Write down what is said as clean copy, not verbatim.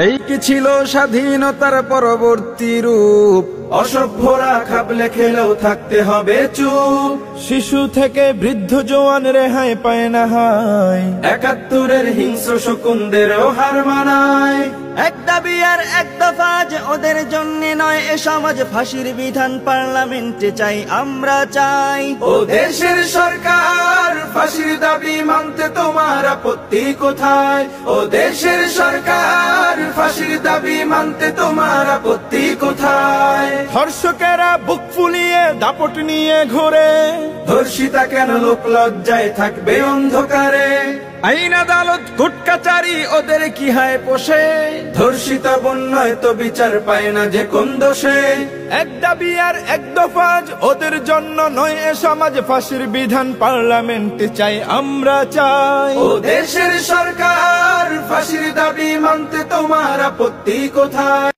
এই কি ছিল স্বাধীনতার পরবর্তী রূপ? অসভ্যরা খাবলে খেলেও থাকতে হবে চুপ। শিশু থেকে বৃদ্ধ জওয়ান রেহাই পায় না হায়, ৭১-এর হিংস্র শকুনদেরও হার মানায়। এক দাবি আর এক দফা যে ওদের জন্য নয়, এ সমাজ ফাঁসির বিধান পার্লামেন্টে চাই, আমরা চাই। ও দেশের সরকার, ফাঁসির দাবি মানতে তোমার আপত্তি কোথায়? ও দেশের সরকার, ফাঁসির দাবি মানতে তোমার আপত্তি কোথায়? ধর্ষকেরা বুক ফুলিয়ে দাপট নিয়ে ঘোরে, ধর্ষিতা কেন লোক লজ্জায় থাকবে অন্ধকারে? আইন আদালত কোর্ট কাচারি ওদের কি হায় পোষে? ধর্ষিতা বন্যায় তো বিচার পায় না যে কোন দোষে? এক দাবি আর এক দফা ওদের জন্য নয়, এ সমাজ ফাঁসির বিধান পার্লামেন্টে চাই, আমরা চাই। ও দেশের সরকার, ফাঁসির দাবি মানতে তোমার আপত্তি কোথায়?